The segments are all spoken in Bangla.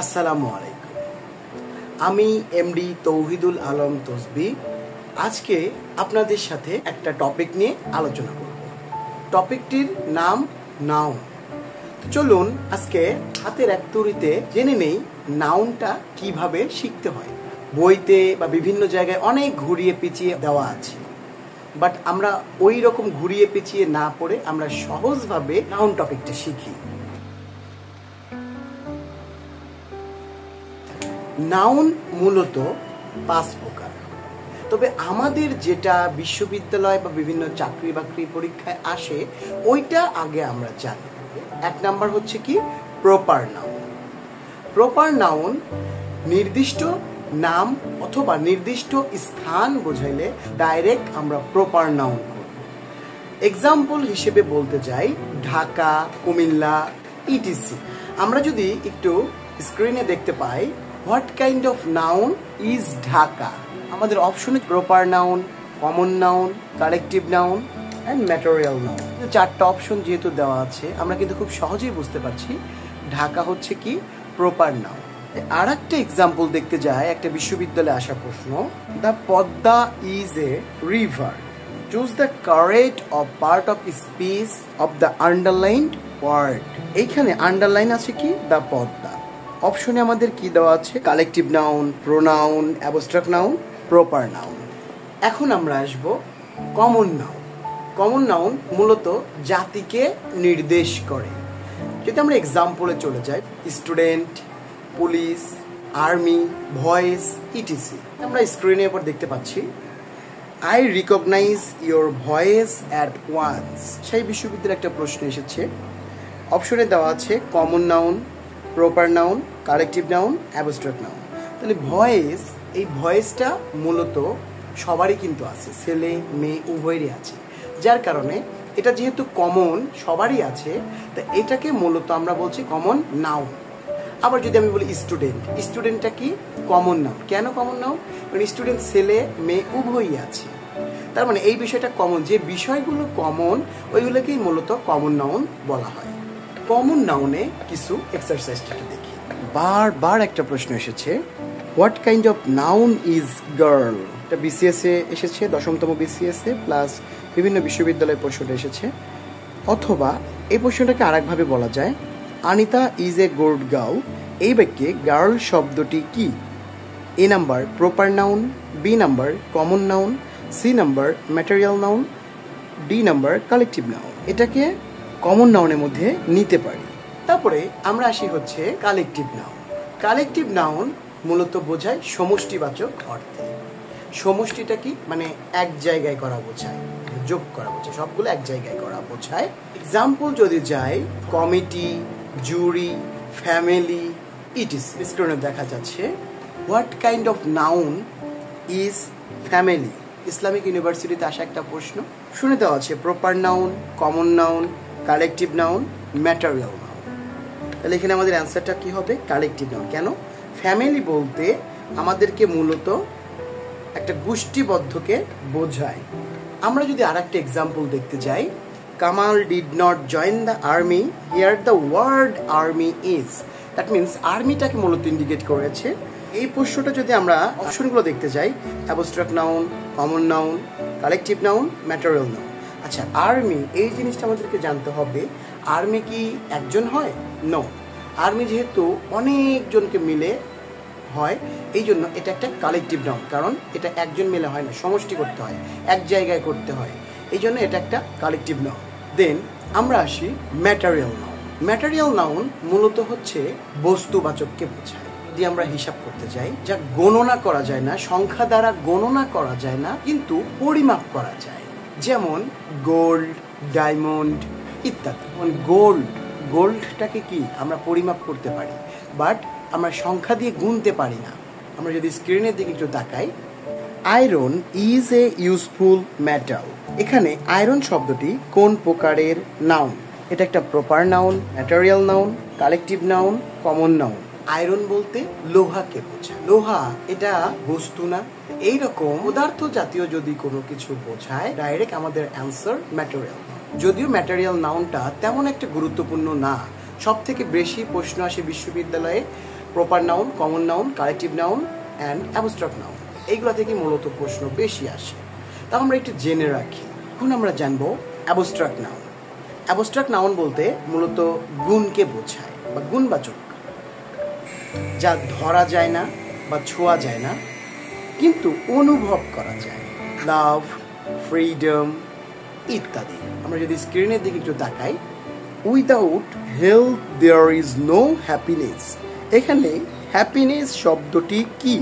আসসালামু আলাইকুম। আমি এমডি তৌহিদুল আলম তসবি আজকে আপনাদের সাথে একটা টপিক নিয়ে আলোচনা করব। টপিকটির নাম নাউন। চলুন আজকে হাতের এক তুড়িতে জেনে নেই নাউনটা কিভাবে শিখতে হয়। বইতে বা বিভিন্ন জায়গায় অনেক ঘুরিয়ে পেঁচিয়ে দেওয়া আছে, বাট আমরা ওই রকম ঘুরিয়ে পেঁচিয়ে না পড়ে আমরা সহজভাবে নাউন টপিকটা শিখি। নাউন মূলত 5 প্রকার, তবে আমাদের যেটা বিশ্ববিদ্যালয় বা বিভিন্ন চাকরি বাকরি পরীক্ষায় আসে ওইটা আগে আমরা জানি। 1 নাম্বার হচ্ছে কি প্রপার নাউন। প্রপার নাউন নির্দিষ্ট নাম অথবা নির্দিষ্ট স্থান বোঝাইলে ডাইরেক্ট আমরা প্রপার নাউন করব। এক্সাম্পল হিসেবে বলতে চাই ঢাকা, কুমিল্লা, ইটিসি। আমরা যদি একটু স্ক্রিনে দেখতে পাই what kind of noun is Dhaka, আমাদের অপশনে proper noun, common noun, collective noun and material noun. 4টা অপশন যেহেতু দেওয়া আছে আমরা কিন্তু খুব সহজেই বুঝতে পারছি ঢাকা হচ্ছে কি প্রপার নাউন। আর একটা এক্সাম্পল দেখতে যায় একটা বিশ্ববিদ্যালয়ে আসা প্রশ্ন, the Padma is a river, choose the correct of part of speech of the underlined word. এইখানে আন্ডারলাইন আছে কি দ্য পদ্মা। অপশনে আমাদের কি দেওয়া আছে collective noun, pronoun, abstract noun, proper noun. এখন আমরা আসব কমন নাউন। কমন নাউন মূলত জাতিকে নির্দেশ করে। যদি আমরা এক্সাম্পলে চলে যাই student, police, army, voice, ETC. আমরা স্ক্রিনের উপর দেখতে পাচ্ছি I recognise your voice at once. সেই বিশ্ববিদ্যালয়ে একটা প্রশ্ন এসেছে, অপশনে দেওয়া আছে common noun, proper noun, collective noun, abstract noun. তাহলে ভয়েস, এই ভয়েসটা মূলত সবারই কিন্তু আছে, ছেলে মেয়ে উভয়েরই আছে, যার কারণে এটা যেহেতু কমন সবারই আছে তা এটাকে মূলত আমরা বলছি কমন নাউন। আবার যদি আমি বলি স্টুডেন্ট, স্টুডেন্টটা কি কমন নাউন। কেন কমন নাউন? কারণ স্টুডেন্ট ছেলে মেয়ে উভয়ই আছে, তার মানে এই বিষয়টা কমন। যে বিষয়গুলো কমন ওইগুলোকেই মূলত কমন নাউন বলা হয়। কমন নাউনে কিছু এক্সারসাইজটা দেখি। বারবার একটা প্রশ্ন এসেছে what kind of noun is girl. এটা বিসিএস এ এসেছে, 10তম বিসিএস এ প্লাস বিভিন্ন বিশ্ববিদ্যালয়ের প্রশ্নটা এসেছে। অথবা এই প্রশ্নটাকে আরেকভাবে বলা যায় Anita is a good girl. এই বাক্যে গার্ল শব্দটি কি? A number proper noun, B number common noun, C number material noun, D number collective noun. এটাকে কমন নাউনের মধ্যে নিতে পারি। তারপরে আমরা আসি হচ্ছে কালেকটিভ নাউন। কালেকটিভ নাউন মূলত বোঝায় সমষ্টিবাচক অর্থে। সমষ্টিটা কি? মানে এক জায়গায় করা বোঝায়, যোগ করা বোঝায়, সবগুলো এক জায়গায় করা বোঝায়। এক্সাম্পল যদি যাই কমিটি, জুরি, ফ্যামিলি, ইটিসি। স্ক্রিনে দেখা যাচ্ছে what kind of noun is family. Islamic ইউনিভার্সিটিতে আসা একটা প্রশ্ন, শুনে দেওয়া আছে proper noun, common noun, collective noun, material noun. তাহলে এখানে আমাদের অ্যান্সারটা কি হবে? Collective noun. কেন? ফ্যামিলি বলতে আমাদেরকে মূলত একটা গোষ্ঠীবদ্ধকে বোঝায়। আমরা যদি আর একটা এক্সাম্পল দেখতে যাই Kamal did not join the army, here the word army is. That means আর্মিটাকে মূলত ইন্ডিকেট করেছে। এই প্রশ্নটা যদি আমরা অপশনগুলো দেখতে যাই abstract noun, common noun, collective noun, material noun. আচ্ছা, আর্মি এই জিনিসটা আমাদেরকে জানতে হবে, আর্মি কি একজন হয়? নো, আর্মি যেহেতু অনেকজনকে মিলে হয় এই জন্য এটা একটা কালেকটিভ নাউন, কারণ এটা একজন মিলে হয় না, সমষ্টি করতে হয়, এক জায়গায় করতে হয়, এই জন্য এটা একটা কালেকটিভ নাউন। দেন আমরা আসি ম্যাটেরিয়াল নাউন। ম্যাটেরিয়াল নাউন মূলত হচ্ছে বস্তুবাচককে বোঝায়। যদি আমরা হিসাব করতে যাই, যা গণনা করা যায় না, সংখ্যা দ্বারা গণনা করা যায় না কিন্তু পরিমাপ করা যায়, যেমন গোল্ড, ডায়মন্ড ইত্যাদি। গোল্ডটাকে কি আমরা পরিমাপ করতে পারি, বাট আমরা সংখ্যা দিয়ে গুনতে পারি না। আমরা যদি স্ক্রিনের দিকে একটু তাকাই, iron is a useful metal. এখানে আয়রন শব্দটি কোন প্রকারের নাউন? এটা একটা proper noun, material noun, collective noun, common noun. Iron বলতে লোহাকে বোঝায়। লোহা এটা বস্তু না, এইরকম পদার্থ জাতীয় যদি কোনো কিছু বোঝায় ডাইরেক্ট আমাদের অ্যান্সার ম্যাটেরিয়াল। যদিও ম্যাটেরিয়াল নাউনটা তেমন একটা গুরুত্বপূর্ণ না, সব থেকে বেশি প্রশ্ন আসে বিশ্ববিদ্যালয়ে proper noun, common noun, collective noun and abstract noun, এইগুলো থেকে মূলত প্রশ্ন বেশি আসে। তা আমরা একটু জেনে রাখি। এখন আমরা জানবো অ্যাবস্ট্রাক্ট নাউন। অ্যাবস্ট্রাক্ট নাউন বলতে মূলত গুণকে বোঝায় বা গুণবাচক, যা ধরা যায় না বা ছোঁয়া যায় না কিন্তু অনুভব করা যায়। লাভ, ফ্রিডম ইত্যাদি। আমরা যদি স্ক্রিনের দিকে একটু তাকাই, without health there is no happiness. এখানে হ্যাপিনেস শব্দটি কি?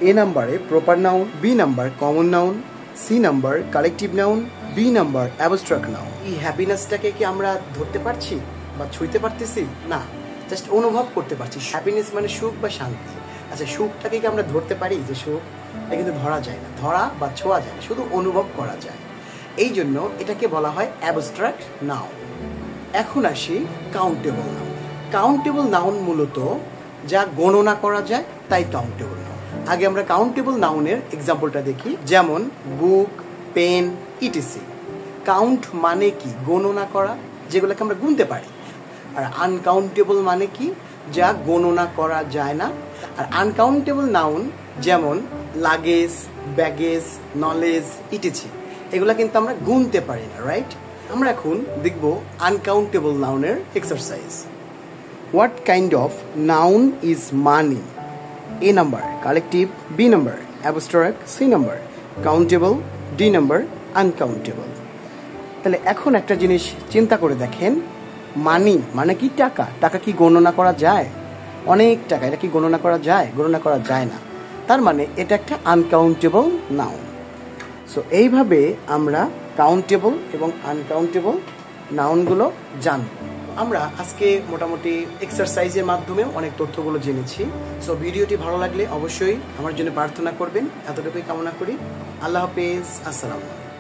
এ নাম্বারে proper noun, B number common noun, C number collective noun, B number abstract noun. এই হ্যাপিনেসটাকে কি আমরা ধরতে পারছি বা ছুঁইতে পারতেছি? না, জাস্ট অনুভব করতে পারছি। হ্যাপিনেস মানে সুখ বা শান্তি। আচ্ছা, সুখটাকে কি আমরা ধরতে পারি যে সুখ? এটা কিন্তু ধরা যায় না, ধরা বা ছোঁয়া যায় না, শুধু অনুভব করা যায়। এই জন্য এটাকে বলা হয় অ্যাবস্ট্রাক্ট নাউন। এখন আসি কাউন্টেবল নাউন। কাউন্টেবল নাউন মূলত যা গণনা করা যায় তাই কাউন্টেবল নাউন। আগে আমরা কাউন্টেবল নাউনের এক্সাম্পলটা দেখি, যেমন বুক, পেন ইটিসি। কাউন্ট মানে কি? গণনা করা, যেগুলোকে আমরা গুনতে পারি। আর আনকাউন্টেবল মানে কি? যা গণনা করা যায় না। আর আনকাউন্টেবল নাউন যেমন লাগেজ, ব্যাগেজ, নলেজ ইটিসি, এগুলা কিন্তু আমরা গুনতে পারি না, রাইট? আমরা এখন দেখব আনকাউন্টেবল নাউনের exercise. What kind of noun is money? A number collective, B number abstract, C number countable, D number uncountable. তাহলে এখন একটা জিনিস চিন্তা করে দেখেন, মানি মানে কি? টাকা। টাকা কি গণনা করা যায়? অনেক টাকা, এটা কি গণনা করা যায়? গণনা করা যায় না। তার মানে এটা একটা আনকাউন্টেবল নাউন। সো এইভাবে আমরা কাউন্টেবল এবং আনকাউন্টেবল নাউনগুলো জানব। আমরা আজকে মোটামুটি এক্সারসাইজের মাধ্যমে অনেক তথ্যগুলো জেনেছি। সো ভিডিওটি ভালো লাগলে অবশ্যই আমার জন্য প্রার্থনা করবেন, এতটুকুই কামনা করি। আল্লাহ হাফেজ, আসসালামু আলাইকুম।